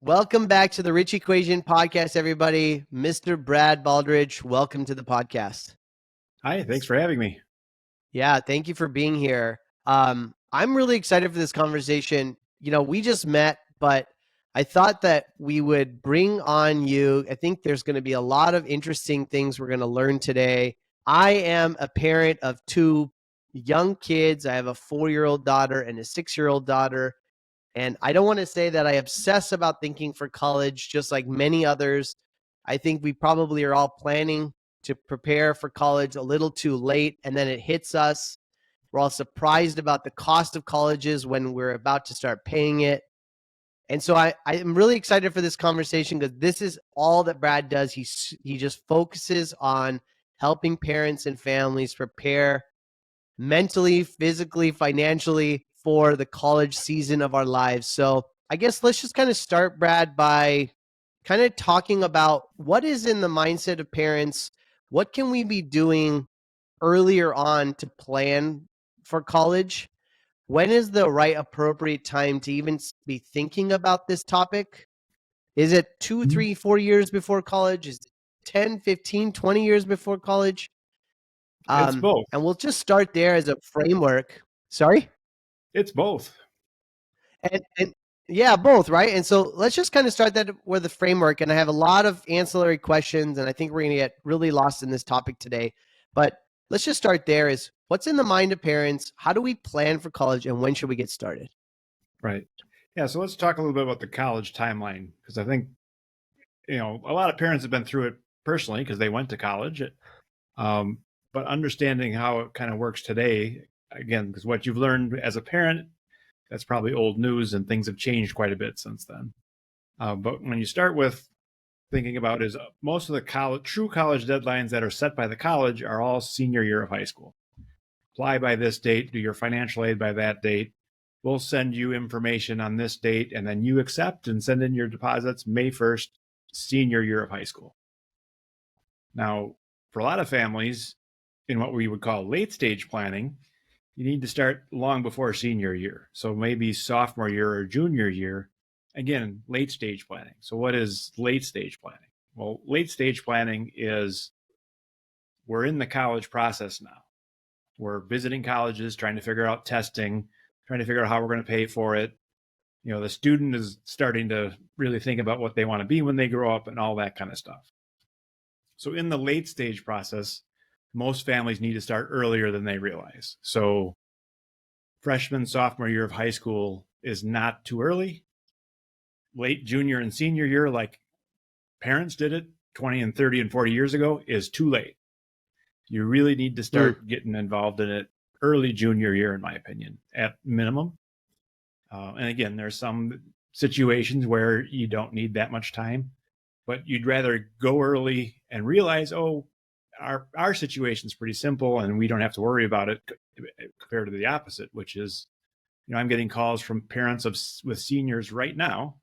Welcome back to the Rich Equation podcast, everybody. Mr. Brad Baldridge, welcome to the podcast. Hi, thanks for having me. Yeah, thank you for being here. I'm really excited for this conversation. We just met, but I thought that we would bring on you. I think there's going to be a lot of interesting things we're going to learn today. I am a parent of two young kids. I have a 4-year-old daughter and a 6-year-old daughter. And I don't want to say that I obsess about thinking for college, just like many others. I think we probably are all planning to prepare for college a little too late, and then it hits us. We're all surprised about the cost of colleges when we're about to start paying it. And so I am really excited for this conversation because this is all that Brad does. He just focuses on helping parents and families prepare mentally, physically, financially for the college season of our lives. So I guess let's just kind of start, Brad, by kind of talking about what is in the mindset of parents. What can we be doing earlier on to plan for college? When is the right appropriate time to even be thinking about this topic? Is it 2, 3, 4 years before college? Is it 10, 15, 20 years before college? It's both. And we'll just start there as a framework. Sorry? It's both. And yeah, both, right? And so let's just kind of start that with the framework. And I have a lot of ancillary questions, and I think we're going to get really lost in this topic today. But let's just start there is what's in the mind of parents? How do we plan for college, and when should we get started? Right. Yeah, so let's talk a little bit about the college timeline, because I think, a lot of parents have been through it personally because they went to college. But understanding how it kind of works today, again, because what you've learned as a parent, that's probably old news, and things have changed quite a bit since then. But when you start with thinking about is most of the true college deadlines that are set by the college are all senior year of high school. Apply by this date, do your financial aid by that date. We'll send you information on this date, and then you accept and send in your deposits May 1st, senior year of high school. Now, for a lot of families, in what we would call late stage planning, you need to start long before senior year. So maybe sophomore year or junior year, again, late stage planning. So what is late stage planning? Well, late stage planning is we're in the college process now. We're visiting colleges, trying to figure out testing, trying to figure out how we're going to pay for it. The student is starting to really think about what they want to be when they grow up and all that kind of stuff. So in the late stage process, most families need to start earlier than they realize. So freshman, sophomore year of high school is not too early. Late junior and senior year, like parents did it 20 and 30 and 40 years ago, is too late. You really need to start getting involved in it early junior year, in my opinion, at minimum. And again, there's some situations where you don't need that much time, but you'd rather go early and realize, our situation is pretty simple and we don't have to worry about it, compared to the opposite, which is, I'm getting calls from parents with seniors right now,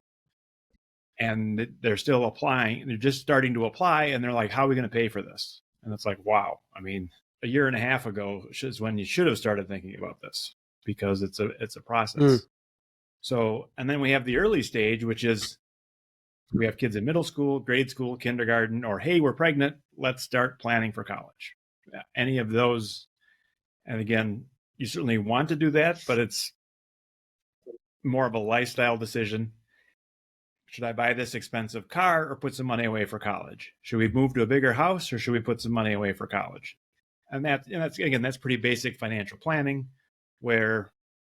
and they're still applying. They're just starting to apply, and they're like, how are we going to pay for this? And it's like, wow. I mean, a year and a half ago is when you should have started thinking about this, because it's a process. So, and then we have the early stage, which is we have kids in middle school, grade school, kindergarten, or, hey, we're pregnant, let's start planning for college. Any of those. And again, you certainly want to do that, but it's more of a lifestyle decision. Should I buy this expensive car or put some money away for college? Should we move to a bigger house or should we put some money away for college? And that's pretty basic financial planning, where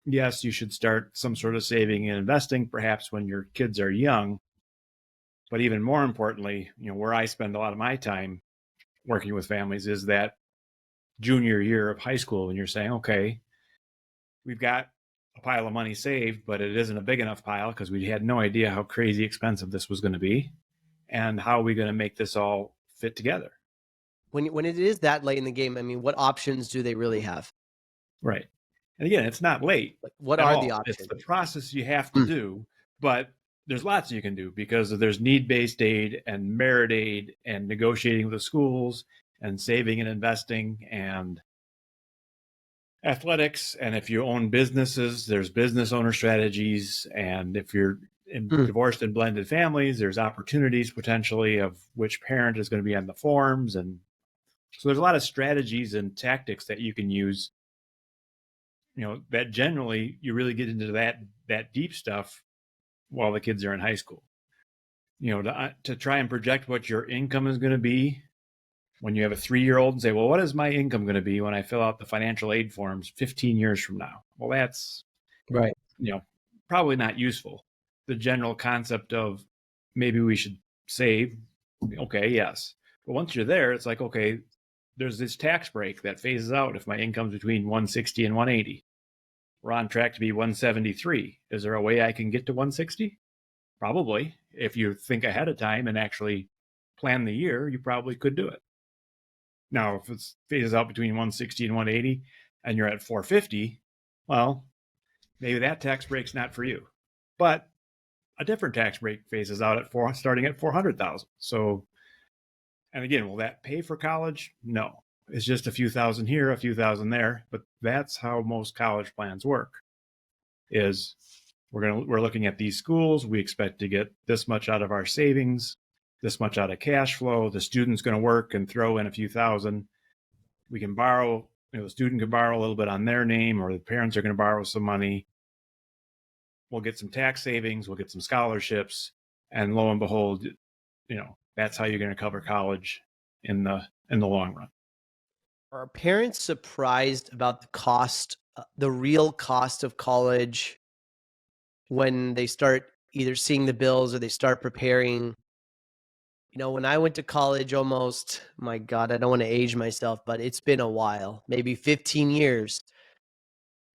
yes, you should start some sort of saving and investing perhaps when your kids are young. But even more importantly, where I spend a lot of my time working with families is that junior year of high school, when you're saying, okay, we've got a pile of money saved, but it isn't a big enough pile because we had no idea how crazy expensive this was going to be, and how are we going to make this all fit together? When it is that late in the game, I mean, what options do they really have? Right. And again, it's not late. What are the options? It's the process you have to do, but there's lots you can do, because there's need-based aid and merit aid and negotiating with the schools and saving and investing and athletics. And if you own businesses, there's business owner strategies. And if you're in divorced and blended families, there's opportunities potentially of which parent is going to be on the forms. And so there's a lot of strategies and tactics that you can use, that generally you really get into that deep stuff while the kids are in high school. To try and project what your income is going to be when you have a 3-year-old and say, well, what is my income going to be when I fill out the financial aid forms 15 years from now? Well, that's right. Probably not useful. The general concept of maybe we should save. Okay, yes. But once you're there, it's like, okay, there's this tax break that phases out if my income's between 160 and 180. We're on track to be 173. Is there a way I can get to 160? Probably. If you think ahead of time and actually plan the year, you probably could do it. Now, if it phases out between 160 and 180 and you're at 450, well, maybe that tax break's not for you. But a different tax break phases out at starting at 400,000. So, and again, will that pay for college? No. It's just a few thousand here, a few thousand there. But that's how most college plans work. Is we're looking at these schools. We expect to get this much out of our savings, this much out of cash flow. The student's going to work and throw in a few thousand. We can borrow, the student can borrow a little bit on their name, or the parents are going to borrow some money. We'll get some tax savings, we'll get some scholarships, and lo and behold, that's how you're going to cover college in the long run. Are parents surprised about the cost, the real cost of college when they start either seeing the bills or they start preparing? When I went to college almost, my God, I don't want to age myself, but it's been a while, maybe 15 years.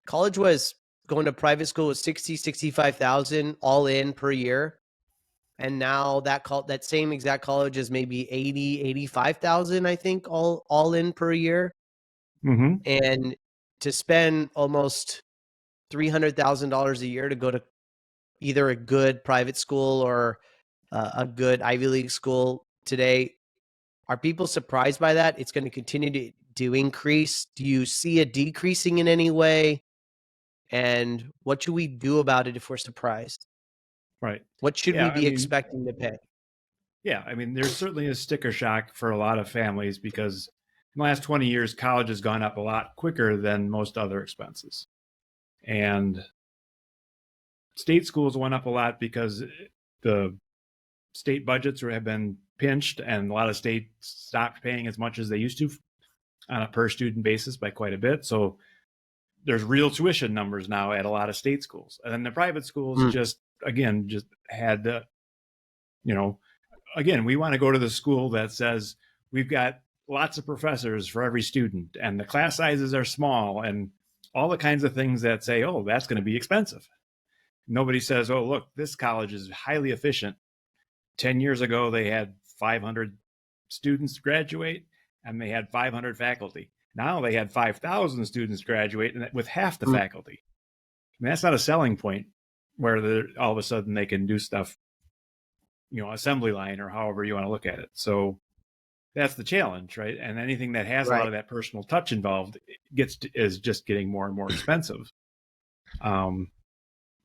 College was going to private school was 65,000 all in per year. And now that same exact college is maybe 85,000, I think, all in per year. Mm-hmm. And to spend almost $300,000 a year to go to either a good private school or a good Ivy League school today, are people surprised by that? It's going to continue to increase. Do you see it decreasing in any way? And what should we do about it if we're surprised? Right. What should we be expecting to pay? Yeah, there's certainly a sticker shock for a lot of families because in the last 20 years, college has gone up a lot quicker than most other expenses. And state schools went up a lot because the state budgets have been pinched, and a lot of states stopped paying as much as they used to on a per student basis by quite a bit. So there's real tuition numbers now at a lot of state schools. And then the private schools just had the, again, we want to go to the school that says we've got lots of professors for every student and the class sizes are small and all the kinds of things that say, oh, that's going to be expensive. Nobody says, oh, look, this college is highly efficient. 10 years ago, they had 500 students graduate and they had 500 faculty. Now they had 5,000 students graduate with half the faculty. That's not a selling point where all of a sudden they can do stuff, assembly line or however you want to look at it. So that's the challenge, right? And anything that has a lot of that personal touch involved is just getting more and more expensive.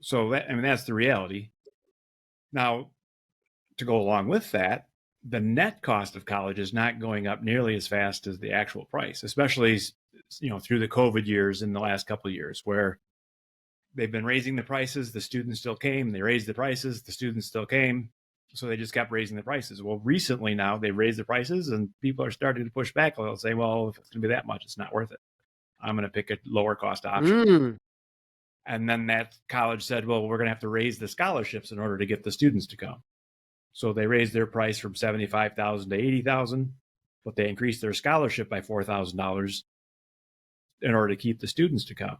So that's the reality. Now, to go along with that, the net cost of college is not going up nearly as fast as the actual price, especially, through the COVID years in the last couple of years where they've been raising the prices, the students still came, they raised the prices, the students still came. So they just kept raising the prices. Well, recently now they raised the prices and people are starting to push back. They'll say, well, if it's going to be that much, it's not worth it. I'm going to pick a lower cost option. And then that college said, well, we're going to have to raise the scholarships in order to get the students to come. So they raised their price from $75,000 to $80,000, but they increased their scholarship by $4,000 in order to keep the students to come.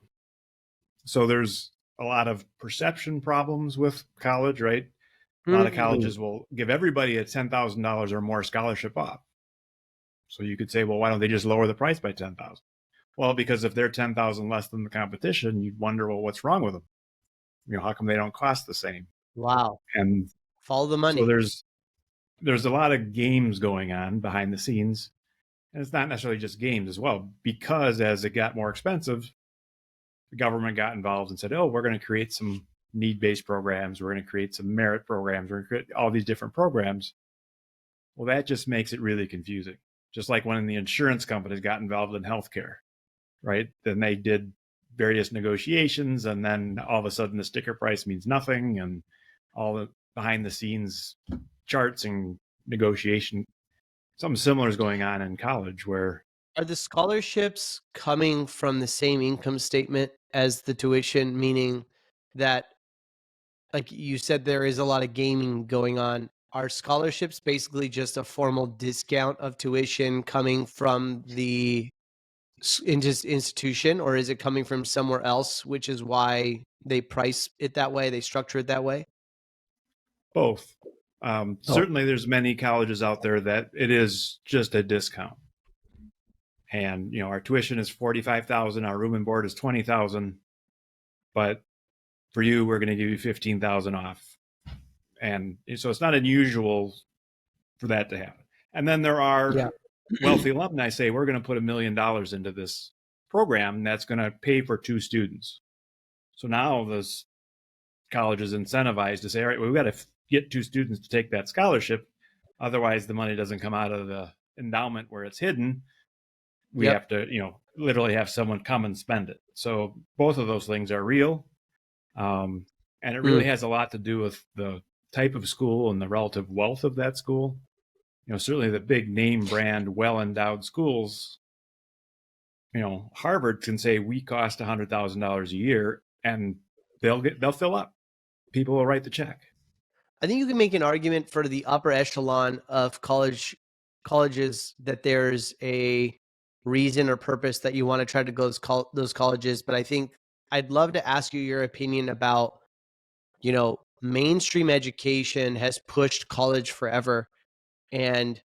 So there's a lot of perception problems with college, right? A lot of colleges will give everybody a $10,000 or more scholarship off. So you could say, well, why don't they just lower the price by $10,000? Well, because if they're $10,000 less than the competition, you'd wonder, well, what's wrong with them? How come they don't cost the same? Wow. And follow the money. So there's a lot of games going on behind the scenes. And it's not necessarily just games as well, because as it got more expensive, the government got involved and said, oh, we're going to create some need-based programs. We're going to create some merit programs. We're going to create all these different programs. Well, that just makes it really confusing. Just like when the insurance companies got involved in healthcare, right? Then they did various negotiations, and then all of a sudden the sticker price means nothing, and all the behind the scenes charts and negotiation. Something similar is going on in college where Are the scholarships coming from the same income statement as the tuition, meaning that, like you said, there is a lot of gaming going on? Are scholarships basically just a formal discount of tuition coming from the institution, or is it coming from somewhere else, which is why they price it that way, they structure it that way? both. Oh, Certainly, there's many colleges out there that it is just a discount, and our tuition is $45,000, our room and board is $20,000, but for you, we're going to give you $15,000 off, and so it's not unusual for that to happen. And then there are yeah. wealthy alumni say we're going to put $1 million into this program that's going to pay for 2 students. So now this college is incentivized to say, all right, well, we've got to get 2 students to take that scholarship. Otherwise, the money doesn't come out of the endowment where it's hidden. We Yep. have to, literally have someone come and spend it. So both of those things are real. And it really has a lot to do with the type of school and the relative wealth of that school. Certainly the big name brand, well-endowed schools, Harvard can say we cost $100,000 a year, and they'll fill up. People will write the check. I think you can make an argument for the upper echelon of colleges that there's a reason or purpose that you want to try to go to those colleges. But I think I'd love to ask you your opinion about, mainstream education has pushed college forever. And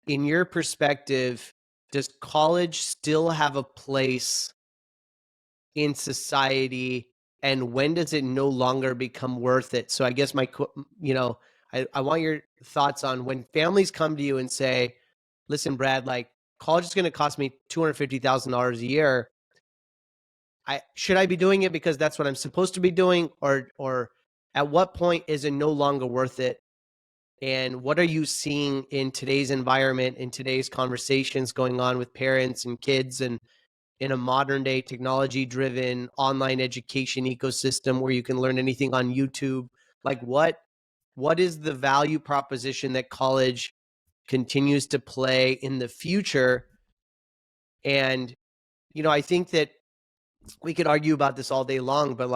in your perspective, does college still have a place in society, and when does it no longer become worth it? So I guess I want your thoughts on when families come to you and say, listen, Brad, like college is going to cost me $250,000 a year. Should I be doing it because that's what I'm supposed to be doing? Or at what point is it no longer worth it? And what are you seeing in today's environment, in today's conversations going on with parents and kids, and in a modern day technology driven online education ecosystem where you can learn anything on YouTube? Like what is the value proposition that college continues to play in the future? And I think that we could argue about this all day long, but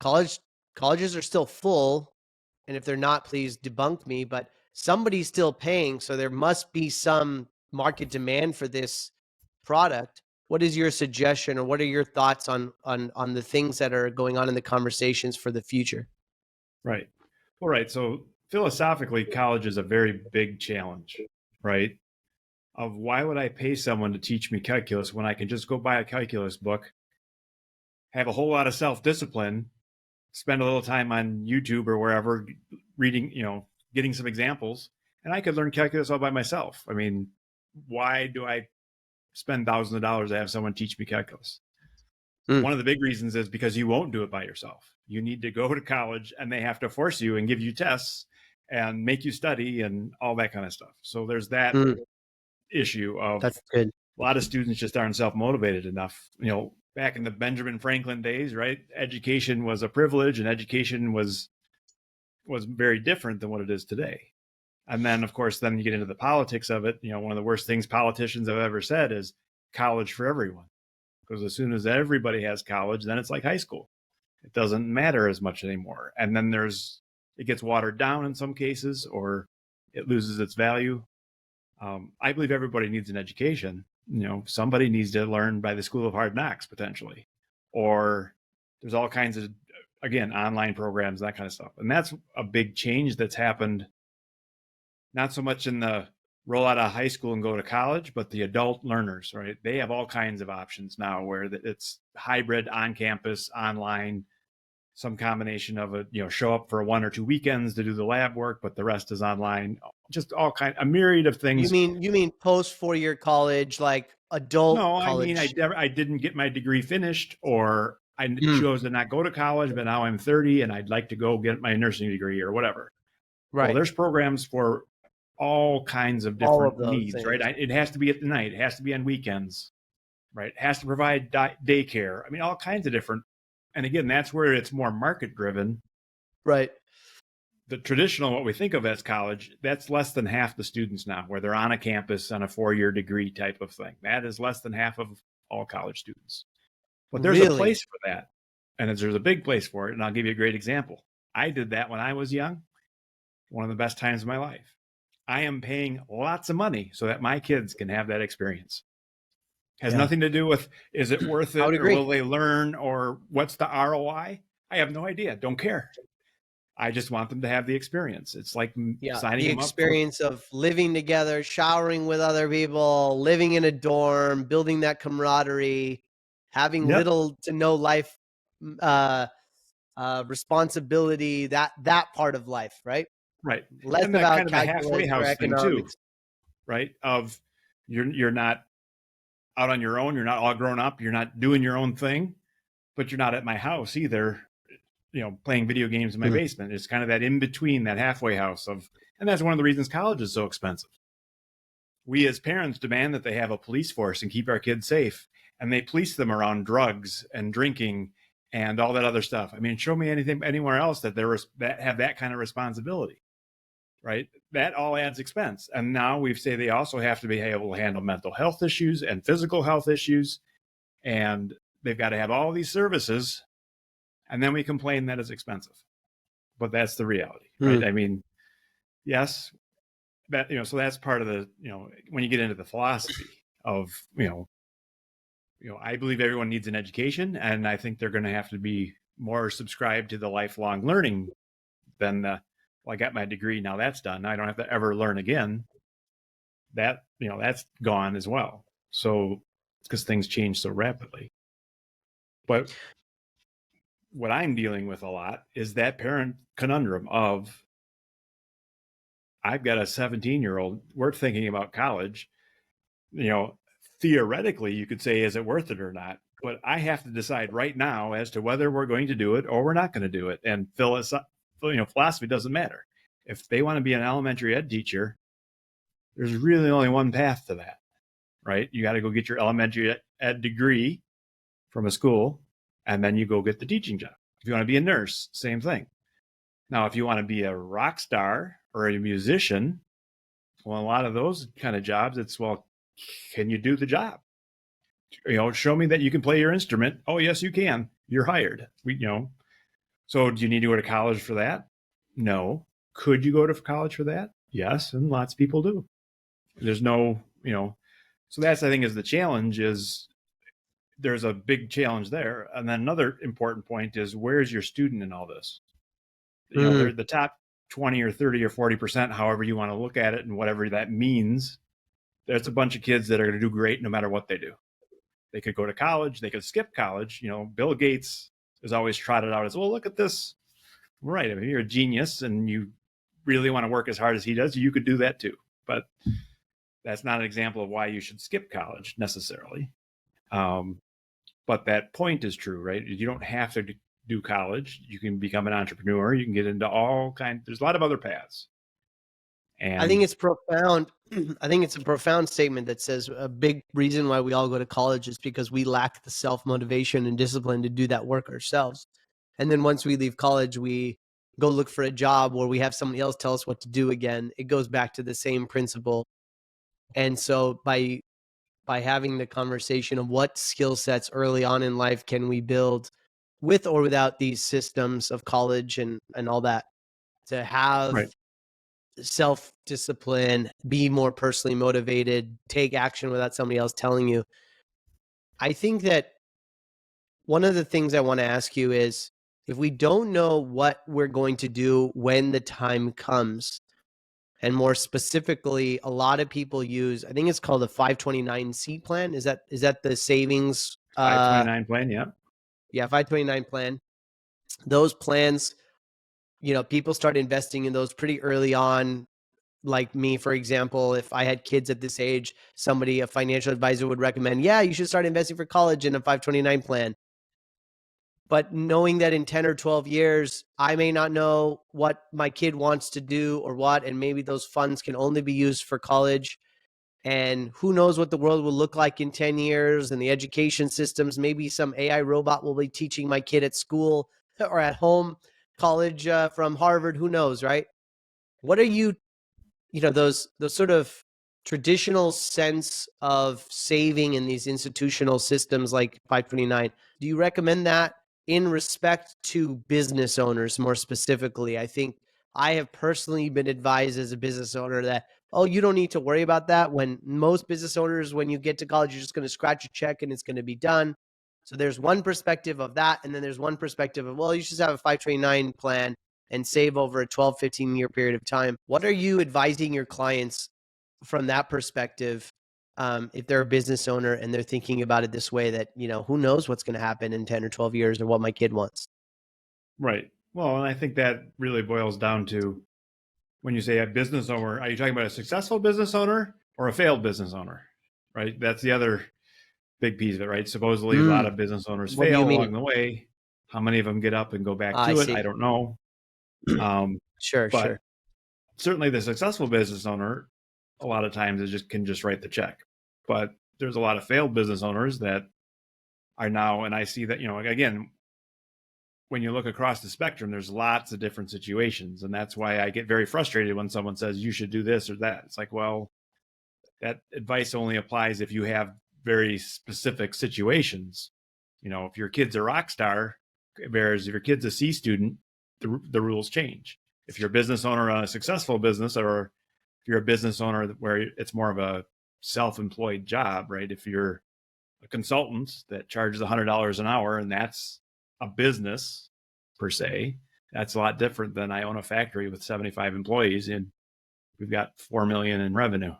colleges are still full, and if they're not, please debunk me, but somebody's still paying, so there must be some market demand for this product. What is your suggestion, or what are your thoughts on the things that are going on in the conversations for the future? Right. All right. So philosophically, college is a very big challenge, right? Of why would I pay someone to teach me calculus when I can just go buy a calculus book, have a whole lot of self-discipline, spend a little time on YouTube or wherever reading, getting some examples, and I could learn calculus all by myself. I mean, why do I spend thousands of dollars to have someone teach me calculus? One of the big reasons is because you won't do it by yourself. You need to go to college, and they have to force you and give you tests and make you study and all that kind of stuff. So there's that issue of That's good. a lot of students just aren't self-motivated enough. Back in the Benjamin Franklin days, right? Education was a privilege, and education was very different than what it is today. And then, of course, then you get into the politics of it. One of the worst things politicians have ever said is college for everyone. Because as soon as everybody has college, then it's like high school. It doesn't matter as much anymore. And then it gets watered down in some cases, or it loses its value. I believe everybody needs an education. Somebody needs to learn by the school of hard knocks potentially, or there's all kinds of, again, online programs, that kind of stuff. And that's a big change that's happened, not so much in the roll out of high school and go to college, but the adult learners, right? They have all kinds of options now where it's hybrid, on campus, online, some combination of it, show up for 1 or 2 weekends to do the lab work, but the rest is online. Just a myriad of things. You mean post 4-year college, like adult No, college? I mean, I didn't get my degree finished, or I chose to not go to college, but now I'm 30 and I'd like to go get my nursing degree or whatever. Well, Right. there's programs for all kinds of All different of those needs, right? things. It has to be at the night. It has to be on weekends, right? It has to provide daycare. I mean, all kinds of different. And again, that's where it's more market driven. Right. The traditional, what we think of as college, that's less than half the students now, where they're on a campus on a 4-year degree type of thing. That is less than half of all college students. But there's a Really? place for that. And there's a big place for it. And I'll give you a great example. I did that when I was young, one of the best times of my life. I am paying lots of money so that my kids can have that experience. Has nothing to do with, is it worth I would it or agree. will they learn or what's the ROI? I have no idea. Don't care. I just want them to have the experience. It's like signing the them up for. experience of living together, showering with other people, living in a dorm, building that camaraderie, having Yep. little to no life responsibility, that part of life, right? Right. Less And that about kind of the halfway calculus or house thing too, economics. right? Of you're not out on your own, you're not all grown up, you're not doing your own thing, but you're not at my house either, playing video games in my basement. It's kind of that in between, that halfway house of, and that's one of the reasons college is so expensive. We as parents demand that they have a police force and keep our kids safe, and they police them around drugs and drinking and all that other stuff. I mean, show me anything anywhere else that that have that kind of responsibility, right? That all adds expense. And now we say they also have to be able to handle mental health issues and physical health issues, and they've got to have all these services. And then we complain that it's expensive, but that's the reality, right? I mean, yes, that, so that's part of the, when you get into the philosophy of, I believe everyone needs an education, and I think they're going to have to be more subscribed to the lifelong learning than well, I got my degree, now that's done. I don't have to ever learn again. That, that's gone as well. So, because things change so rapidly. But what I'm dealing with a lot is that parent conundrum of, I've got a 17-year-old, we're thinking about college, theoretically you could say, is it worth it or not? But I have to decide right now as to whether we're going to do it or we're not going to do it. And philosophy doesn't matter. If they want to be an elementary ed teacher, there's really only one path to that, right? You got to go get your elementary ed degree from a school, and then you go get the teaching job. If you want to be a nurse, same thing. Now, if you want to be a rock star or a musician, well, a lot of those kind of jobs, it's, well, can you do the job? Show me that you can play your instrument. Oh, yes, you can. You're hired. So do you need to go to college for that? No. Could you go to college for that? Yes, and lots of people do. There's no, so that's, I think, is the challenge, is there's a big challenge there. And then another important point is, where's your student in all this? They're the top 20 or 30 or 40%, however you want to look at it and whatever that means. There's a bunch of kids that are going to do great no matter what they do. They could go to college, they could skip college. Bill Gates is always trotted out as, well, look at this. Right. I mean, you're a genius and you really want to work as hard as he does, you could do that too. But that's not an example of why you should skip college necessarily. But that point is true, right? You don't have to do college. You can become an entrepreneur. You can get into all kinds. There's a lot of other paths. And I think it's profound. I think it's a profound statement that says a big reason why we all go to college is because we lack the self-motivation and discipline to do that work ourselves. And then once we leave college, we go look for a job where we have somebody else tell us what to do again. It goes back to the same principle. And so by having the conversation of what skill sets early on in life can we build with or without these systems of college and all that, to have right. self-discipline, be more personally motivated, take action without somebody else telling you. I think that one of the things I want to ask you is, if we don't know what we're going to do when the time comes, and more specifically, a lot of people use, I think it's called the 529C plan. Is that the savings? 529 plan, yeah. Yeah, 529 plan. Those plans, people start investing in those pretty early on. Like me, for example, if I had kids at this age, a financial advisor would recommend, yeah, you should start investing for college in a 529 plan. but knowing that in 10 or 12 years, I may not know what my kid wants to do or what, and maybe those funds can only be used for college. And who knows what the world will look like in 10 years and the education systems. Maybe some AI robot will be teaching my kid at school or at home, college from Harvard, who knows, right? What are those sort of traditional sense of saving in these institutional systems like 529, do you recommend that in respect to business owners more specifically? I think I have personally been advised as a business owner that, oh, you don't need to worry about that. When most business owners, when you get to college, you're just going to scratch a check and it's going to be done. So there's one perspective of that, and then there's one perspective of, well, you should have a 529 plan and save over a 12, 15-year period of time. What are you advising your clients from that perspective, if they're a business owner and they're thinking about it this way, that, who knows what's going to happen in 10 or 12 years or what my kid wants? Right. Well, and I think that really boils down to, when you say a business owner, are you talking about a successful business owner or a failed business owner? Right. That's the other big piece of it, right? Supposedly a lot of business owners What do you fail mean? along the way. How many of them get up and go back I to it? see. I don't know. Sure, But sure. certainly the successful business owner, a lot of times it can just write the check. But there's a lot of failed business owners that are now, and I see that, again, when you look across the spectrum, there's lots of different situations. And that's why I get very frustrated when someone says you should do this or that. It's like, well, that advice only applies if you have very specific situations. If your kid's a rock star, whereas if your kid's a C student, the rules change. If you're a business owner on a successful business, or if you're a business owner where it's more of a self-employed job, right? If you're a consultant that charges $100 an hour and that's a business per se, that's a lot different than I own a factory with 75 employees and we've got 4 million in revenue.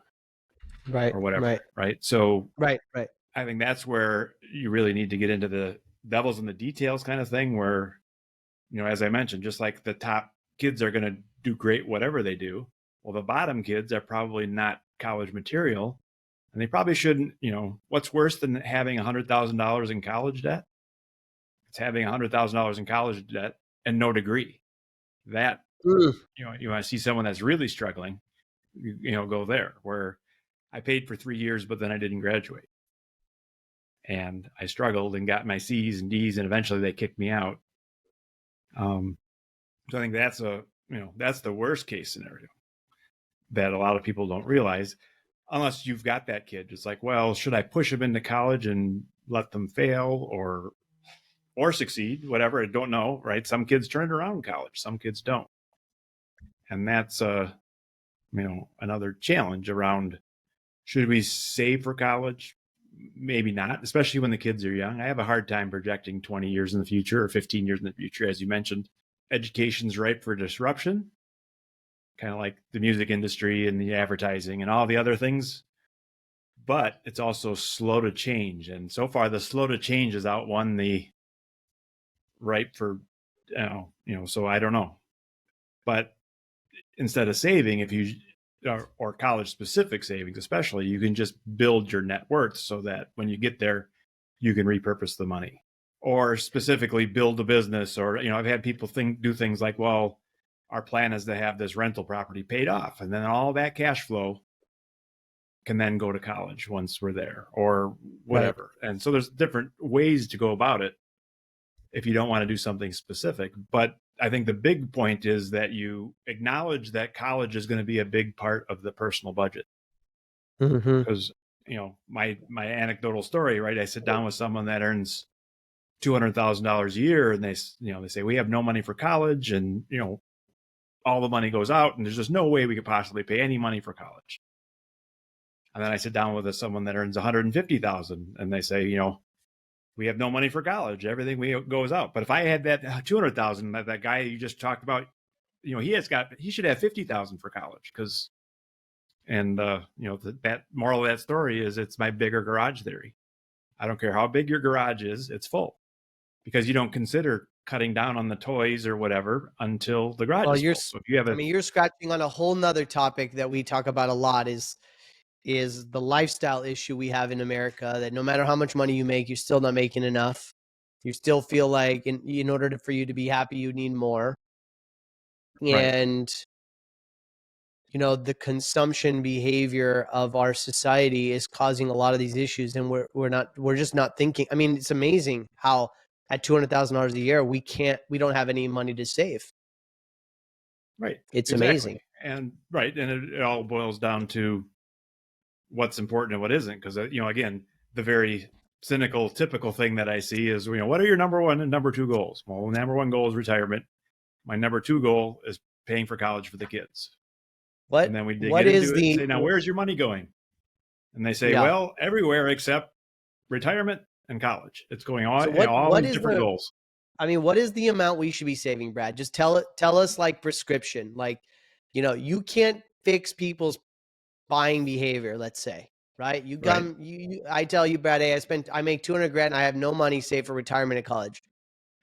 Right. Or whatever. Right. Right. So Right. I think that's where you really need to get into the devil's in the details kind of thing, where, as I mentioned, just like the top kids are going to do great whatever they do, well, the bottom kids are probably not college material, and they probably shouldn't. What's worse than having $100,000 in college debt? It's having $100,000 in college debt and no degree. That you want to see someone that's really struggling, go there, where I paid for 3 years, but then I didn't graduate. And I struggled and got my C's and D's, and eventually they kicked me out. So I think that's that's the worst case scenario that a lot of people don't realize, unless you've got that kid. It's like, well, should I push them into college and let them fail or succeed? Whatever. I don't know. Right. Some kids turn it around in college. Some kids don't. And that's, another challenge around, should we save for college? Maybe not, especially when the kids are young. I have a hard time projecting 20 years in the future or 15 years in the future. As you mentioned, education's ripe for disruption, kind of like the music industry and the advertising and all the other things. But it's also slow to change. And so far, the slow to change has outwon the ripe for, so I don't know. But instead of saving, if you, or college specific savings, especially, you can just build your net worth so that when you get there, you can repurpose the money, or specifically build a business. Or, I've had people do things like, well, our plan is to have this rental property paid off, and then all that cash flow can then go to college once we're there, or whatever. Right. And so there's different ways to go about it if you don't want to do something specific. But I think the big point is that you acknowledge that college is going to be a big part of the personal budget. Because, my anecdotal story, right? I sit down with someone that earns $200,000 a year, and they say, we have no money for college, and, all the money goes out, and there's just no way we could possibly pay any money for college. And then I sit down with someone that earns $150,000, and they say, we have no money for college. Everything goes out. But if I had that $200,000, that guy you just talked about, he should have $50,000 for college, because, and that moral of that story is, it's my bigger garage theory. I don't care how big your garage is, it's full, because you don't consider cutting down on the toys or whatever until the garage is full. So if you have you're scratching on a whole nother topic that we talk about a lot, is the lifestyle issue we have in America, that no matter how much money you make, you're still not making enough. You still feel like in order for you to be happy, you need more. Right. And, the consumption behavior of our society is causing a lot of these issues. And we're just not thinking. I mean, it's amazing how at $200,000 a year, we don't have any money to save. Right. It's Exactly. amazing. And right. And it all boils down to what's important and what isn't. Because, again, the very cynical, typical thing that I see is, what are your number one and number two goals? Well, number one goal is retirement. My number two goal is paying for college for the kids. And then we dig What into is it and the say, now, where's your money going? And they say, yeah. well, everywhere except retirement and college. It's going on So in all what these is different goals. what is the amount we should be saving, Brad? Just tell us like prescription. Like, you can't fix people's buying behavior, let's say, right? Right. I tell you, Brad, hey, I make 200 grand and I have no money saved for retirement at college.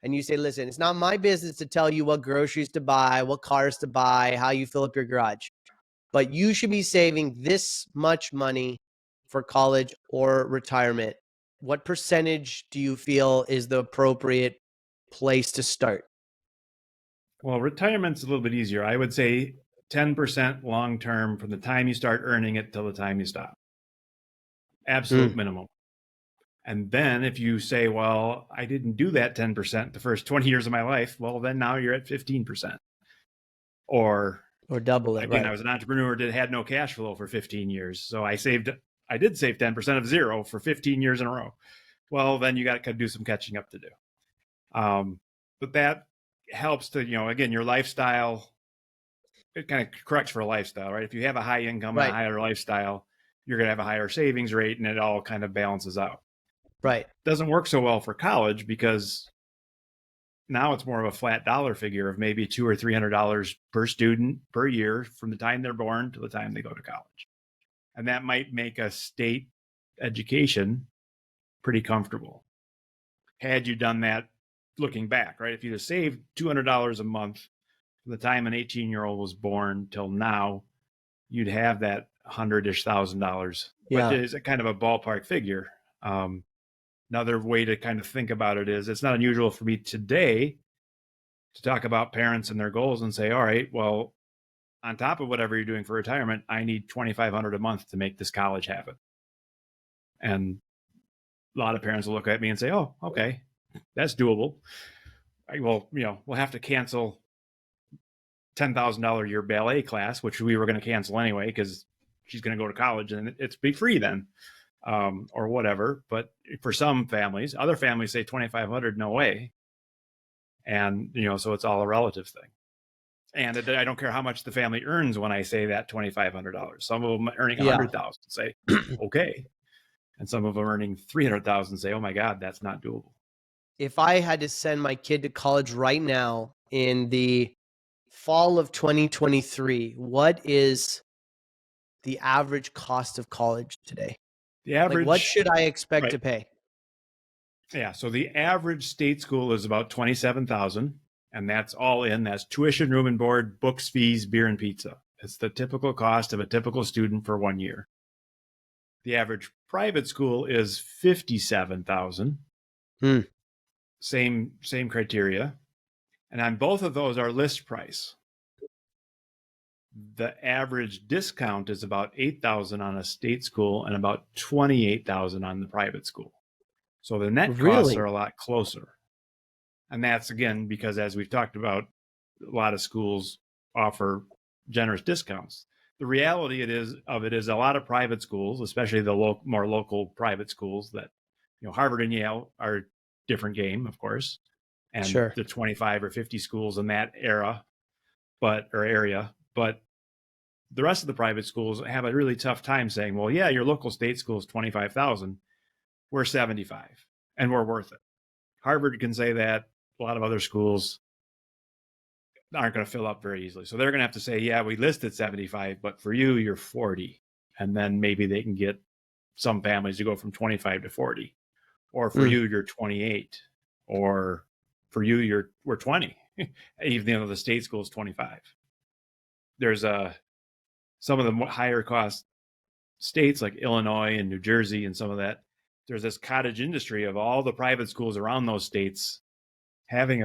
And you say, listen, it's not my business to tell you what groceries to buy, what cars to buy, how you fill up your garage. But you should be saving this much money for college or retirement. What percentage do you feel is the appropriate place to start? Well, retirement's a little bit easier. I would say 10% long term from the time you start earning it till the time you stop. Absolute minimum. And then if you say, well, I didn't do that 10% the first 20 years of my life, well, then now you're at 15%. Or double it, again, right? I was an entrepreneur that had no cash flow for 15 years. So I did save 10% of zero for 15 years in a row. Well, then you got to do some catching up to do. But that helps to, again, your lifestyle, it kind of corrects for a lifestyle, right? If you have a high income and a Right, higher lifestyle, you're going to have a higher savings rate and it all kind of balances out. right. Doesn't work so well for college because now it's more of a flat dollar figure of maybe $200 or $300 per student per year from the time they're born to the time they go to college. And that might make a state education pretty comfortable. Had you done that looking back, right? If you'd have saved $200 a month from the time an 18-year-old was born till now, you'd have that $100,000-ish, which Yeah. is a kind of a ballpark figure. Another way to kind of think about it is it's not unusual for me today to talk about parents and their goals and say, all right, well, on top of whatever you're doing for retirement, I need $2,500 a month to make this college happen. And a lot of parents will look at me and say, oh, okay, that's doable. Well, we'll have to cancel $10,000 a year ballet class, which we were going to cancel anyway, because she's going to go to college and it's be free then, or whatever. But for some families, other families say 2,500, no way. And, so it's all a relative thing. And I don't care how much the family earns when I say that $2,500. Some of them earning 100,000 say, okay. And some of them earning 300,000 say, oh my God, that's not doable. If I had to send my kid to college right now in the fall of 2023, what is the average cost of college today? The average, like, what should I expect right, to pay? Yeah. So the average state school is about 27,000, and that's all in. That's tuition, room and board, books, fees, beer, and pizza. It's the typical cost of a typical student for 1 year. The average private school is 57,000. Same criteria. And on both of those are list price. The average discount is about 8,000 on a state school and about 28,000 on the private school. So the net costs are a lot closer. And that's, again, because as we've talked about, a lot of schools offer generous discounts. The reality is a lot of private schools, especially the more local private schools that, Harvard and Yale are different game, of course, and the 25 or 50 schools in that area, but the rest of the private schools have a really tough time saying, well, yeah, your local state school is 25,000. We're 75 and we're worth it. Harvard can say that. A lot of other schools aren't going to fill up very easily. So they're going to have to say, yeah, we listed 75, but for you, you're 40. And then maybe they can get some families to go from 25 to 40. Or for you, you're 28. Or for you, we're 20. Even though the state school is 25. There's some of the higher cost states like Illinois and New Jersey and some of that, there's this cottage industry of all the private schools around those states having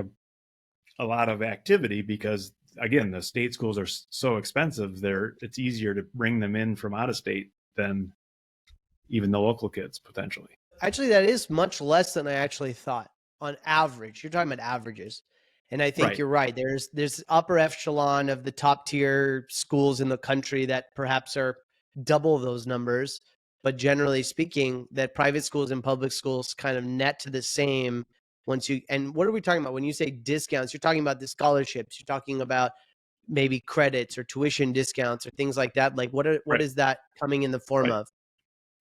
a lot of activity because, again, the state schools are so expensive. It's easier to bring them in from out of state than even the local kids potentially. Actually, that is much less than I actually thought on average. You're talking about averages. And I think Right. you're right. There's upper echelon of the top tier schools in the country that perhaps are double those numbers. But generally speaking, that private schools and public schools kind of net to the same once you, and what are we talking about? When you say discounts, you're talking about the scholarships, you're talking about maybe credits or tuition discounts or things like that. Like what Right. is that coming in the form Right. of?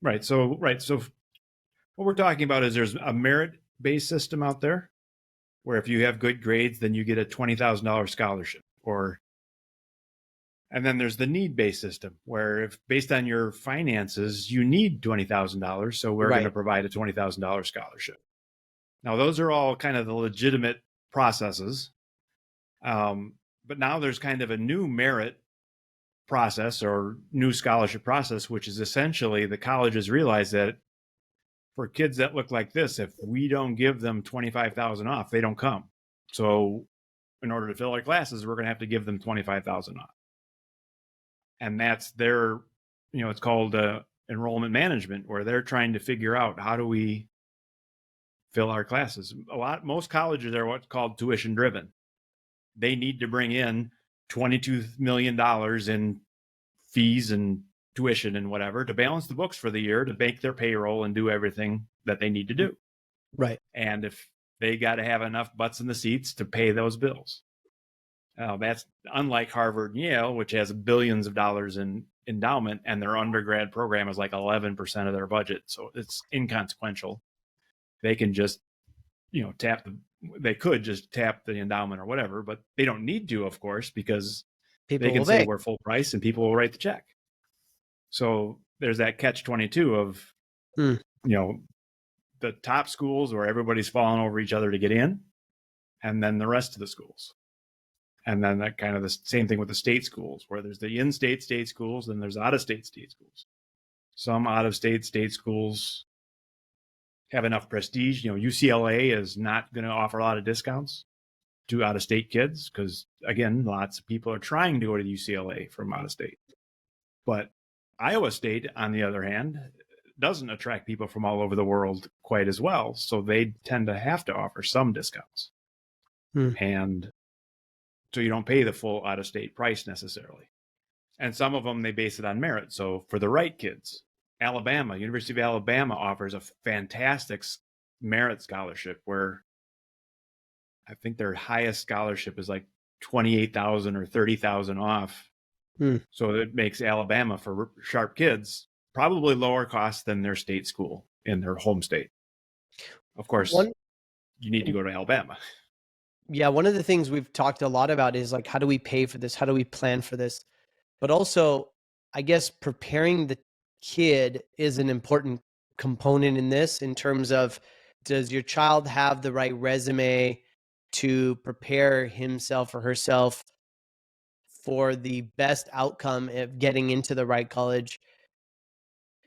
Right. So what we're talking about is there's a merit-based system out there where if you have good grades, then you get a $20,000 scholarship. And then there's the need-based system where if based on your finances, you need $20,000, so we're going to Right. provide a $20,000 scholarship. Now, those are all kind of the legitimate processes. But now there's kind of a new merit process or new scholarship process, which is essentially the colleges realize that for kids that look like this, if we don't give them 25,000 off, they don't come. So in order to fill our classes, we're going to have to give them 25,000 off. And that's their, it's called enrollment management, where they're trying to figure out how do we fill our classes. Most colleges are what's called tuition driven. They need to bring in $22 million in fees and tuition and whatever to balance the books for the year, to make their payroll and do everything that they need to do. Right. And if they got to have enough butts in the seats to pay those bills. That's unlike Harvard and Yale, which has billions of dollars in endowment, and their undergrad program is like 11% of their budget. So it's inconsequential. They can just, they could just tap the endowment or whatever, but they don't need to, of course, because they can say we're full price and people will write the check. So there's that catch-22 of, the top schools where everybody's falling over each other to get in, and then the rest of the schools. And then that kind of the same thing with the state schools, where there's the in-state state schools and there's out-of-state state schools. Some out-of-state state schools have enough prestige. UCLA is not going to offer a lot of discounts to out-of-state kids because, again, lots of people are trying to go to UCLA from out-of-state. But Iowa State, on the other hand, doesn't attract people from all over the world quite as well. So they tend to have to offer some discounts. And so you don't pay the full out-of-state price necessarily. And some of them, they base it on merit. So for the right kids, University of Alabama offers a fantastic merit scholarship where I think their highest scholarship is like 28,000 or 30,000 off. So it makes Alabama, for sharp kids, probably lower cost than their state school in their home state. Of course, you need to go to Alabama. Yeah, one of the things we've talked a lot about is like, how do we pay for this? How do we plan for this? But also, I guess preparing the kid is an important component in this, in terms of, does your child have the right resume to prepare himself or herself for the best outcome of getting into the right college?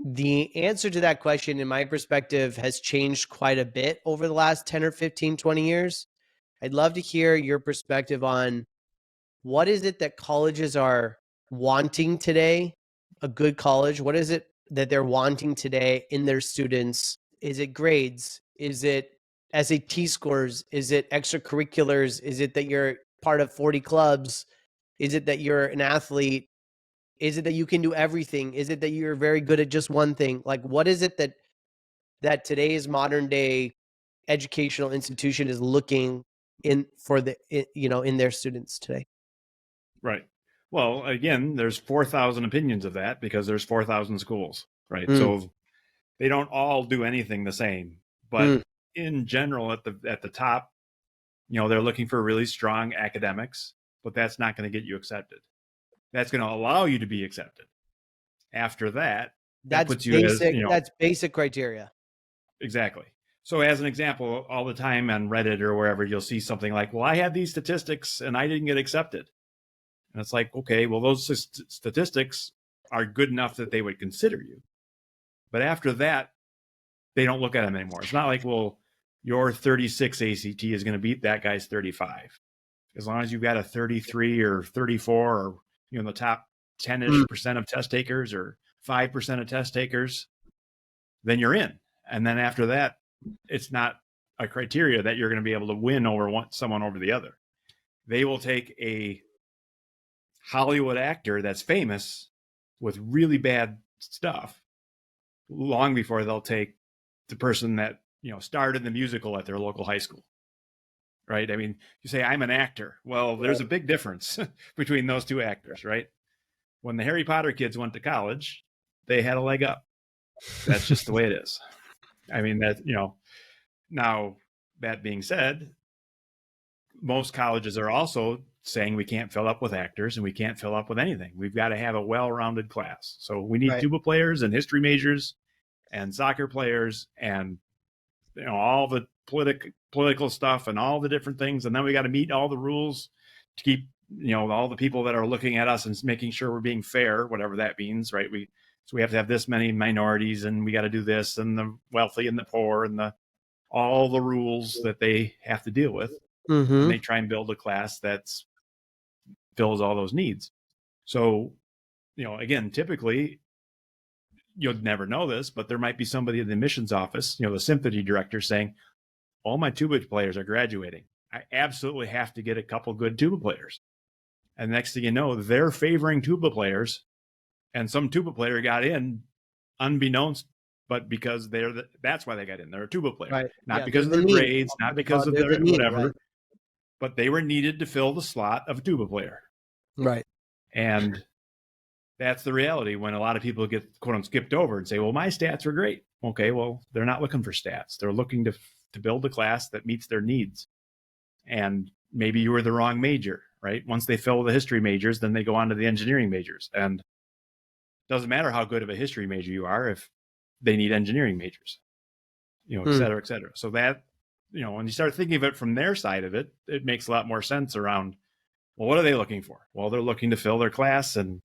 The answer to that question, in my perspective, has changed quite a bit over the last 10 or 15, 20 years. I'd love to hear your perspective on what is it that colleges are wanting today, a good college. What is it that they're wanting today in their students? Is it grades? Is it SAT scores? Is it extracurriculars? Is it that you're part of 40 clubs? Is it that you're an athlete? Is it that you can do everything? Is it that you're very good at just one thing? Like, what is it that today's modern day educational institution is looking in for in their students today? Right. Well, again, there's 4,000 opinions of that because there's 4,000 schools, right? So they don't all do anything the same, but in general, at the top, they're looking for really strong academics, but that's not going to get you accepted. That's going to allow you to be accepted. After that, that puts you basic, as, that's basic criteria. Exactly. So as an example, all the time on Reddit or wherever, you'll see something like, well, I had these statistics and I didn't get accepted. And it's like, okay, well, those statistics are good enough that they would consider you. But after that, they don't look at them anymore. It's not like, well, your 36 ACT is going to beat that guy's 35. As long as you've got a 33 or 34 or, the top 10-ish percent of test takers or 5% of test takers, then you're in. And then after that, it's not a criteria that you're going to be able to win over someone over the other. They will take a Hollywood actor that's famous with really bad stuff long before they'll take the person that, starred in the musical at their local high school. Right? I mean, you say, I'm an actor. Well, there's a big difference between those two actors, right? When the Harry Potter kids went to college, they had a leg up. That's just the way it is. I mean, now that being said, most colleges are also saying we can't fill up with actors and we can't fill up with anything. We've got to have a well-rounded class. So we need tuba players and history majors and soccer players and all the political stuff and all the different things. And then we got to meet all the rules to keep, all the people that are looking at us and making sure we're being fair, whatever that means, right? So we have to have this many minorities and we got to do this and the wealthy and the poor and all the rules that they have to deal with. Mm-hmm. And they try and build a class that fills all those needs. So, again, typically you'll never know this, but there might be somebody in the admissions office, the symphony director saying, all my tuba players are graduating. I absolutely have to get a couple good tuba players. And next thing you know, they're favoring tuba players. And some tuba player got in unbeknownst, but because that's why they got in. They're a tuba player. Right. Not because of their grades, not because of their whatever, right? But they were needed to fill the slot of a tuba player. Right. And that's the reality when a lot of people get quote unquote skipped over and say, well, my stats were great. Okay, well, they're not looking for stats. They're looking to build a class that meets their needs. And maybe you were the wrong major, right? Once they fill the history majors, then they go on to the engineering majors. And it doesn't matter how good of a history major you are if they need engineering majors, et cetera, et cetera. So that, when you start thinking of it from their side of it, it makes a lot more sense around, well, what are they looking for? Well, they're looking to fill their class. And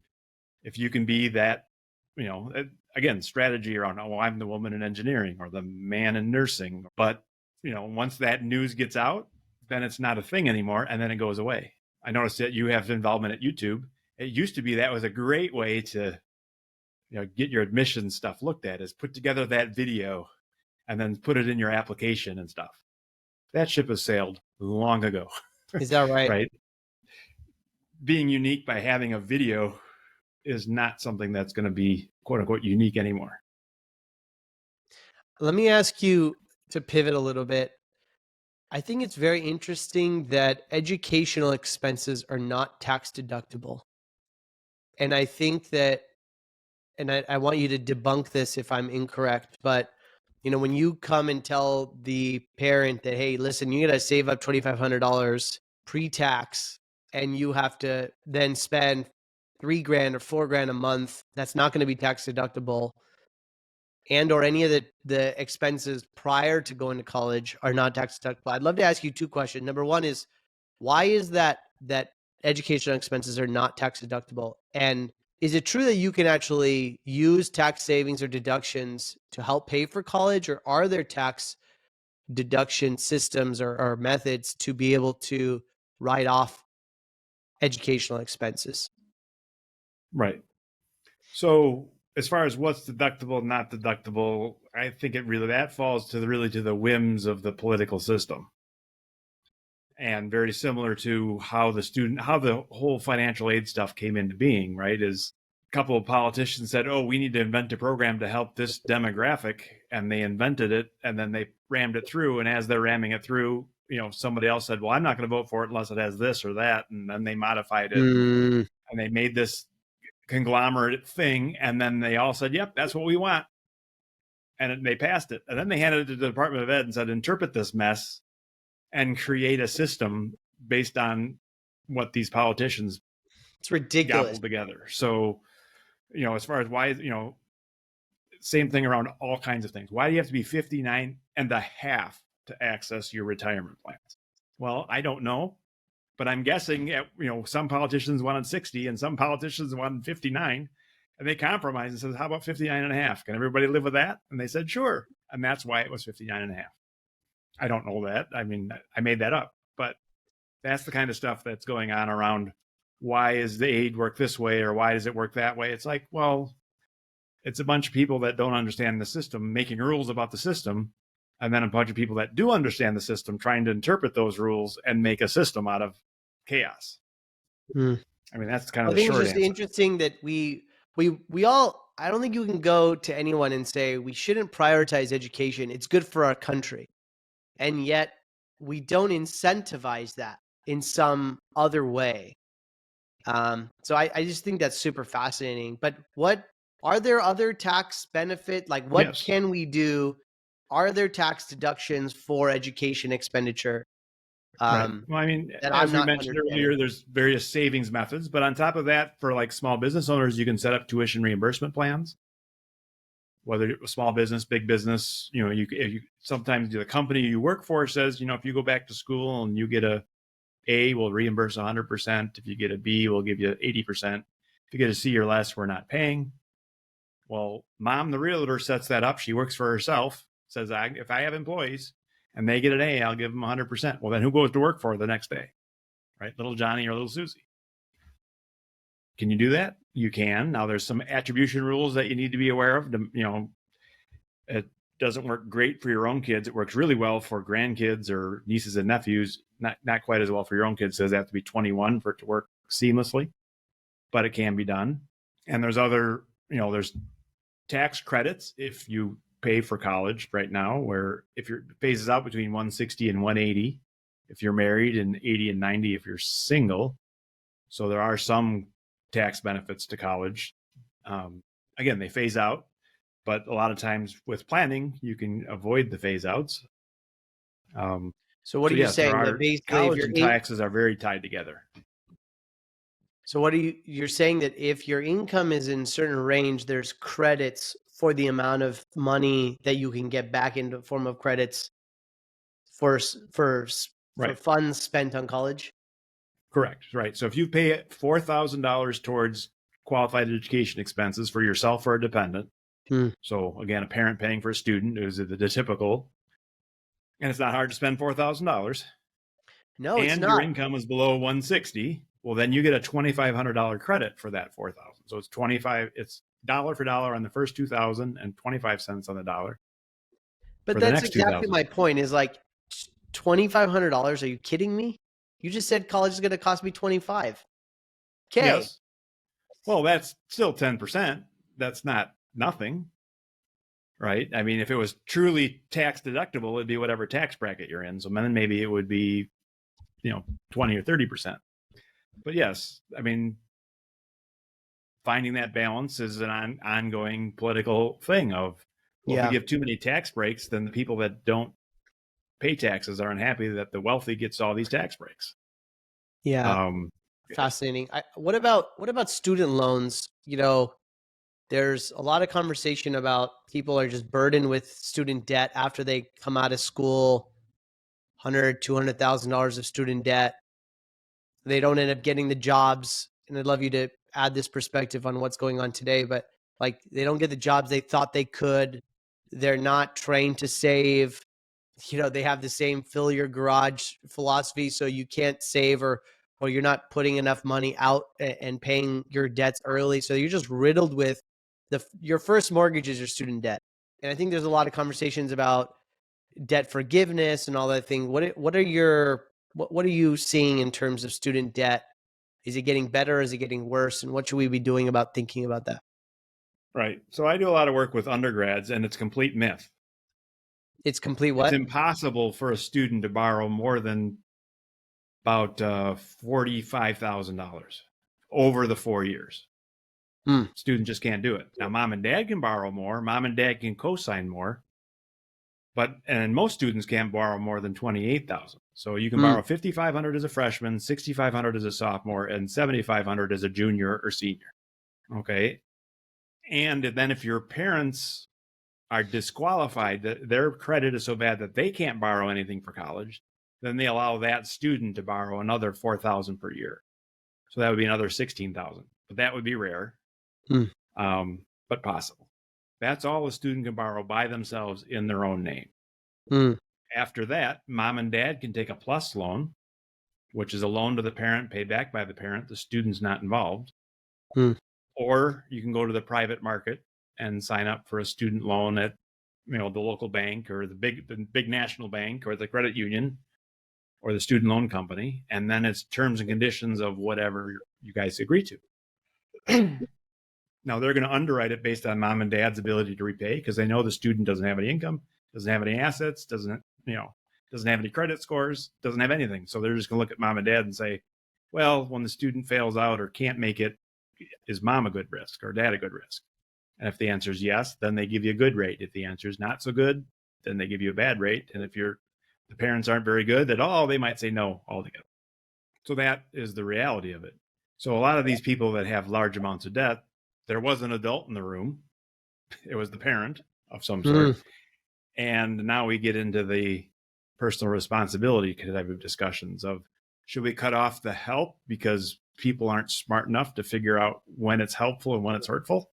if you can be that, again, strategy around, oh, I'm the woman in engineering or the man in nursing. But, once that news gets out, then it's not a thing anymore. And then it goes away. I noticed that you have involvement at YouTube. It used to be that was a great way to, get your admissions stuff looked at, is put together that video and then put it in your application and stuff. That ship has sailed long ago. Is that right? Right. Being unique by having a video is not something that's going to be quote unquote unique anymore. Let me ask you to pivot a little bit. I think it's very interesting that educational expenses are not tax deductible. And I think that, and I want you to debunk this if I'm incorrect, but when you come and tell the parent that, hey, listen, you got to save up $2,500 pre-tax and you have to then spend $3,000 or $4,000 a month, that's not going to be tax deductible, and or any of the expenses prior to going to college are not tax deductible. I'd love to ask you two questions. Number one is, why is that educational expenses are not tax deductible? And is it true that you can actually use tax savings or deductions to help pay for college, or are there tax deduction systems or methods to be able to write off educational expenses? Right. So as far as what's deductible, not deductible, I think that falls to the whims of the political system. And very similar to how the whole financial aid stuff came into being, right? Is a couple of politicians said, oh, we need to invent a program to help this demographic. And they invented it and then they rammed it through. And as they're ramming it through, somebody else said, well, I'm not going to vote for it unless it has this or that. And then they modified it and they made this conglomerate thing. And then they all said, yep, that's what we want. And they passed it. And then they handed it to the Department of Ed and said, interpret this mess and create a system based on what these politicians it's ridiculous gobbled together. So, as far as why, same thing around all kinds of things. Why do you have to be 59 and a half to access your retirement plans? Well, I don't know, but I'm guessing some politicians wanted 60 and some politicians wanted 59, and they compromised and said, how about 59 and a half? Can everybody live with that? And they said, sure. And that's why it was 59 and a half. I don't know that. I mean, I made that up, but that's the kind of stuff that's going on around why is the aid work this way or why does it work that way? It's like, well, it's a bunch of people that don't understand the system making rules about the system, and then a bunch of people that do understand the system trying to interpret those rules and make a system out of chaos. I mean, that's kind of I the think it's short just answer. interesting that we all, I don't think you can go to anyone and say we shouldn't prioritize education. It's good for our country. And yet we don't incentivize that in some other way. So I just think that's super fascinating. But what are there other tax benefit? Like what Yes. can we do? Are there tax deductions for education expenditure? Right. Well, I mean, That I'm as we not mentioned understanding. earlier, there's various savings methods, but on top of that, for like small business owners, you can set up tuition reimbursement plans. Whether a small business, big business, you know, you sometimes the company you work for says, you know, if you go back to school and you get A, we'll reimburse 100%. If you get a B, we'll give you 80%. If you get a C or less, we're not paying. Well, mom, the realtor, sets that up. She works for herself, says, if I have employees and they get an A, I'll give them 100%. Well, then who goes to work for her the next day? Right? Little Johnny or little Susie. Can you do that? You can. Now, there's some attribution rules that you need to be aware of. You know, it doesn't work great for your own kids. It works really well for grandkids or nieces and nephews. Not quite as well for your own kids. It says they have to be 21 for it to work seamlessly, but it can be done. And there's other, you know, there's tax credits if you pay for college right now, where if your phases out between 160 and 180 if you're married, and 80 and 90 if you're single. So there are some tax benefits to college. Again, they phase out, but a lot of times with planning, you can avoid the phase outs. So what are you yes, there saying? That are basically if college you're and taxes are very tied together. so what are you're saying that if your income is in a certain range, there's credits for the amount of money that you can get back into form of credits for Right. funds spent on college? Correct. Right. So if you pay $4,000 towards qualified education expenses for yourself or a dependent, so again, a parent paying for a student is the typical, and it's not hard to spend $4,000, No, it's and your not. income is below 160, well, then you get a $2,500 credit for that 4,000. So it's dollar for dollar on the first 2,000 and 25 cents on the dollar But for the that's next exactly 2,000. my point is like $2,500. Are you kidding me? You just said college is going to cost me 25. Okay. Yes. Well, that's still 10%. That's not nothing, right? I mean, if it was truly tax deductible, it'd be whatever tax bracket you're in. So then maybe it would be, 20 or 30%. But yes, I mean, finding that balance is an ongoing political thing of, well, if we Yeah. give too many tax breaks, then the people that don't pay taxes are unhappy that the wealthy gets all these tax breaks. Yeah. Fascinating. What about student loans? There's a lot of conversation about people are just burdened with student debt after they come out of school, $200,000 of student debt. They don't end up getting the jobs. And I'd love you to add this perspective on what's going on today, but like they don't get the jobs they thought they could. They're not trained to save. They have the same fill your garage philosophy. So you can't save or you're not putting enough money out and paying your debts early. So you're just riddled with your first mortgage is your student debt. And I think there's a lot of conversations about debt forgiveness and all that thing. What are you seeing in terms of student debt? Is it getting better? Is it getting worse? And what should we be doing about thinking about that? Right. So I do a lot of work with undergrads, and it's complete myth. It's complete It's what? impossible for a student to borrow more than about $45,000 over the 4 years. Student just can't do it. Now, mom and dad can borrow more. Mom and dad can co-sign more. And most students can't borrow more than 28,000. So you can borrow 5,500 as a freshman, 6,500 as a sophomore, and 7,500 as a junior or senior. Okay. And then if your parents are disqualified, that their credit is so bad that they can't borrow anything for college, then they allow that student to borrow another 4,000 per year. So that would be another 16,000. But that would be rare, but possible. That's all a student can borrow by themselves in their own name. Mm. After that, mom and dad can take a plus loan, which is a loan to the parent paid back by the parent. The student's not involved. Mm. Or you can go to the private market and sign up for a student loan at the local bank or the big national bank or the credit union or the student loan company, and then it's terms and conditions of whatever you guys agree to. Now they're going to underwrite it based on mom and dad's ability to repay because they know the student doesn't have any income, doesn't have any assets, doesn't have any credit scores, doesn't have anything. So they're just going to look at mom and dad and say, well, when the student fails out or can't make it, is mom a good risk or dad a good risk? And if the answer is yes, then they give you a good rate. If the answer is not so good, then they give you a bad rate. And if the parents aren't very good at all, they might say no altogether. So that is the reality of it. So a lot of these people that have large amounts of debt, there was an adult in the room. It was the parent of some sort. Mm. And now we get into the personal responsibility type of discussions of, should we cut off the help because people aren't smart enough to figure out when it's helpful and when it's hurtful?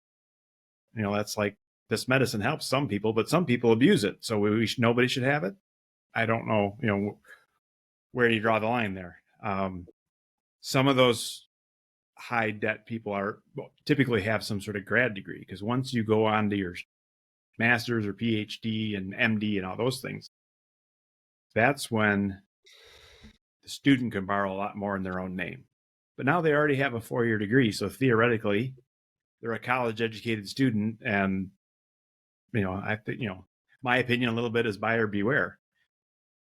That's like, this medicine helps some people, but some people abuse it. So nobody should have it. I don't know, where do you draw the line there? Some of those high debt people typically have some sort of grad degree, because once you go on to your master's or PhD and MD and all those things, that's when the student can borrow a lot more in their own name. But now they already have a 4-year degree, so theoretically they're a college educated student. And I think my opinion a little bit is buyer beware.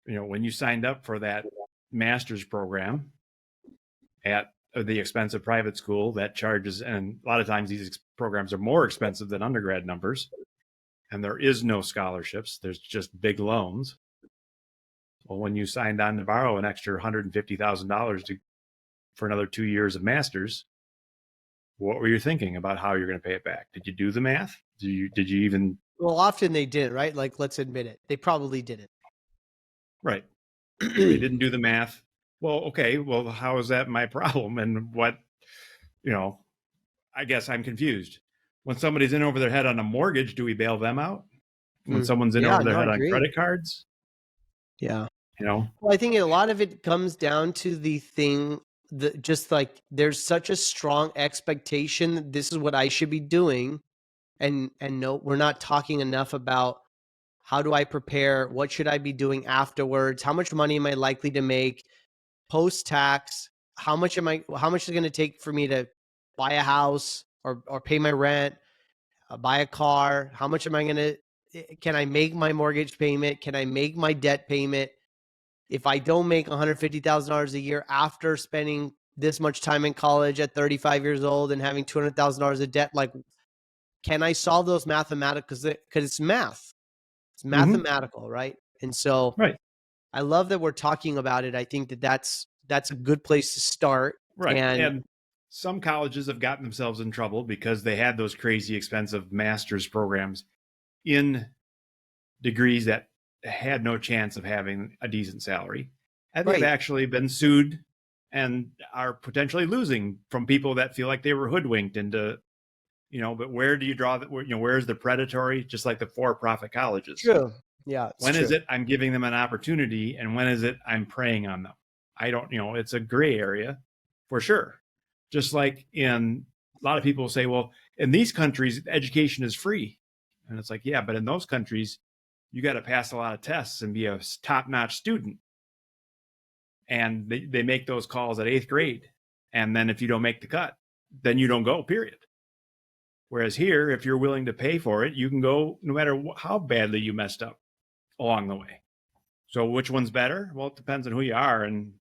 When you signed up for that master's program at the expensive private school that charges, and a lot of times these programs are more expensive than undergrad numbers, and there is no scholarships, there's just big loans. Well, when you signed on to borrow an extra $150,000 for another 2 years of master's, what were you thinking about how you're going to pay it back? Did you do the math? Did you even? Well, often they didn't, right? Like, let's admit it. They probably didn't. Right. They didn't do the math. Well, okay. Well, how is that my problem? And what, I guess I'm confused. When somebody's in over their head on a mortgage, do we bail them out? When someone's in over their head on credit cards? Yeah. Well, I think a lot of it comes down to the thing that just like there's such a strong expectation that this is what I should be doing. And no, we're not talking enough about how do I prepare? What should I be doing afterwards? How much money am I likely to make post-tax? How much is it going to take for me to buy a house or pay my rent, buy a car? How much am I going to, can I make my mortgage payment? Can I make my debt payment? If I don't make $150,000 a year after spending this much time in college at 35 years old and having $200,000 of debt, like, can I solve those mathematical? Because it's math. It's mathematical, right? And so right. I love that we're talking about it. I think that's a good place to start. Right. And some colleges have gotten themselves in trouble because they had those crazy expensive master's programs in degrees that had no chance of having a decent salary. And they've actually been sued and are potentially losing from people that feel like they were hoodwinked into, but where do you draw that? Where's the predatory? Just like the for-profit colleges. True. Yeah. When is it I'm giving them an opportunity, and when is it I'm preying on them? I don't, it's a gray area for sure. Just like in a lot of people say, well, in these countries, education is free. And it's like, yeah, but in those countries, you got to pass a lot of tests and be a top-notch student. And they make those calls at 8th grade. And then if you don't make the cut, then you don't go, period. Whereas here, if you're willing to pay for it, you can go no matter how badly you messed up along the way. So which one's better? Well, it depends on who you are, and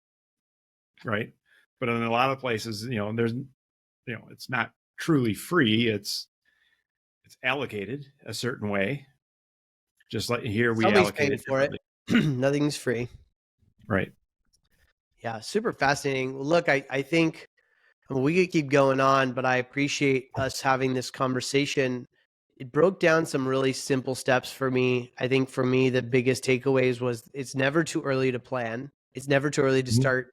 right. But in a lot of places, there's, it's not truly free. It's allocated a certain way. Just like here, we allocate it for it. Nothing's free. Right. Yeah. Super fascinating. Look, I think we could keep going on, but I appreciate us having this conversation. It broke down some really simple steps for me. I think for me, the biggest takeaways was it's never too early to plan. It's never too early to start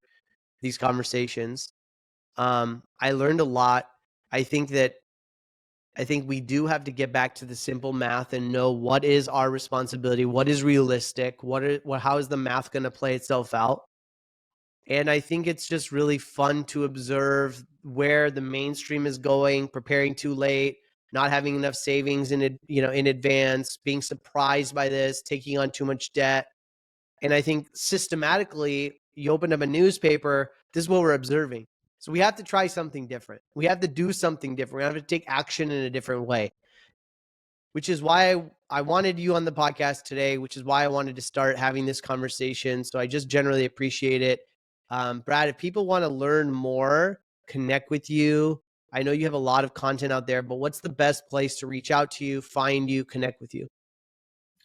these conversations. I learned a lot. I think that I think we do have to get back to the simple math and know what is our responsibility, what is realistic, how is the math going to play itself out. And I think it's just really fun to observe where the mainstream is going, preparing too late, not having enough savings in advance, being surprised by this, taking on too much debt. And I think systematically, you open up a newspaper, this is what we're observing. So we have to try something different. We have to do something different. We have to take action in a different way, which is why I wanted you on the podcast today, which is why I wanted to start having this conversation. So I just generally appreciate it. Brad, if people want to learn more, connect with you, I know you have a lot of content out there, but what's the best place to reach out to you, find you, connect with you?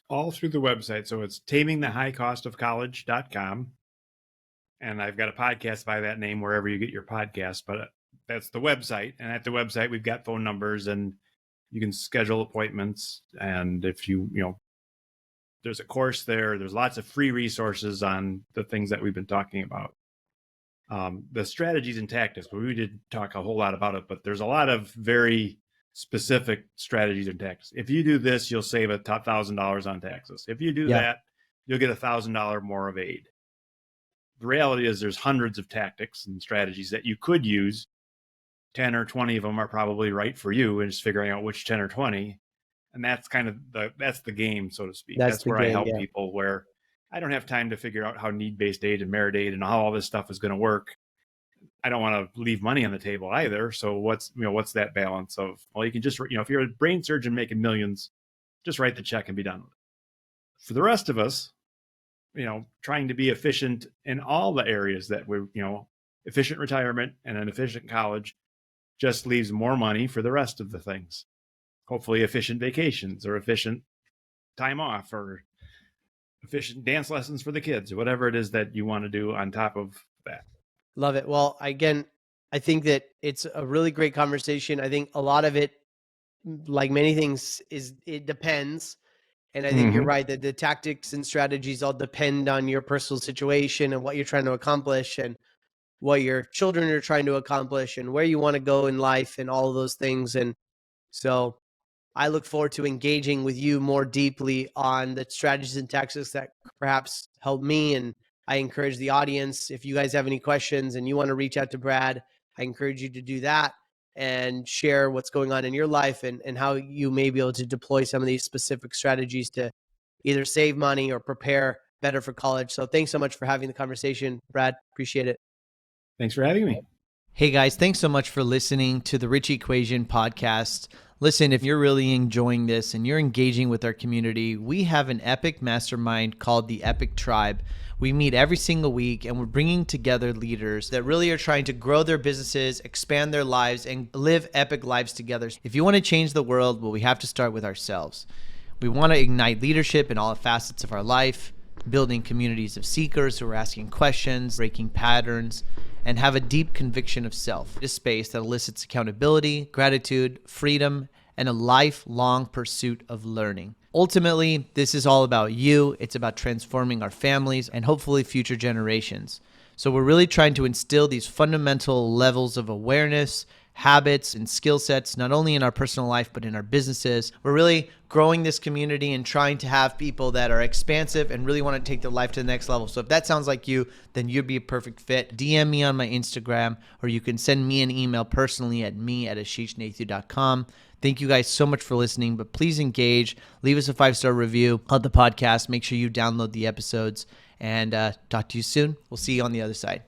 All through the website. So it's tamingthehighcostofcollege.com. And I've got a podcast by that name wherever you get your podcast, but that's the website. And at the website, we've got phone numbers and you can schedule appointments. And if there's a course there, there's lots of free resources on the things that we've been talking about. The strategies and tactics, but we didn't talk a whole lot about it, but there's a lot of very specific strategies and tactics. If you do this, you'll save $1,000 on taxes. If you do that, you'll get $1,000 more of aid. The reality is there's hundreds of tactics and strategies that you could use. 10 or 20 of them are probably right for you, and just figuring out which 10 or 20. And that's kind of that's the game, so to speak. That's where I help people, where I don't have time to figure out how need-based aid and merit aid and how all this stuff is going to work. I don't want to leave money on the table either. So what's that balance of, well, you can just, if you're a brain surgeon making millions, just write the check and be done with it. For the rest of us, trying to be efficient in all the areas that we're, efficient retirement and an efficient college just leaves more money for the rest of the things. Hopefully efficient vacations or efficient time off or efficient dance lessons for the kids or whatever it is that you want to do on top of that. Love it. Well, again, I think that it's a really great conversation. I think a lot of it, like many things, it depends. And I think you're right that the tactics and strategies all depend on your personal situation and what you're trying to accomplish and what your children are trying to accomplish and where you want to go in life and all of those things. And so I look forward to engaging with you more deeply on the strategies and tactics that perhaps help me. And I encourage the audience, if you guys have any questions and you want to reach out to Brad, I encourage you to do that and share what's going on in your life and how you may be able to deploy some of these specific strategies to either save money or prepare better for college. So thanks so much for having the conversation, Brad. Appreciate it. Thanks for having me. Hey guys, thanks so much for listening to the Rich Equation podcast. Listen, if you're really enjoying this and you're engaging with our community, we have an epic mastermind called the Epic Tribe. We meet every single week and we're bringing together leaders that really are trying to grow their businesses, expand their lives, and live epic lives together. If you want to change the world, well, we have to start with ourselves. We want to ignite leadership in all facets of our life, building communities of seekers who are asking questions, breaking patterns, and have a deep conviction of self. A space that elicits accountability, gratitude, freedom, and a lifelong pursuit of learning. Ultimately, this is all about you. It's about transforming our families and hopefully future generations. So we're really trying to instill these fundamental levels of awareness, habits, and skill sets, not only in our personal life, but in our businesses. We're really growing this community and trying to have people that are expansive and really want to take their life to the next level. So if that sounds like you, then you'd be a perfect fit. DM me on my Instagram, or you can send me an email personally at me@ashishnathu.com. Thank you guys so much for listening, but please engage. Leave us a 5-star review on the podcast. Make sure you download the episodes, and talk to you soon. We'll see you on the other side.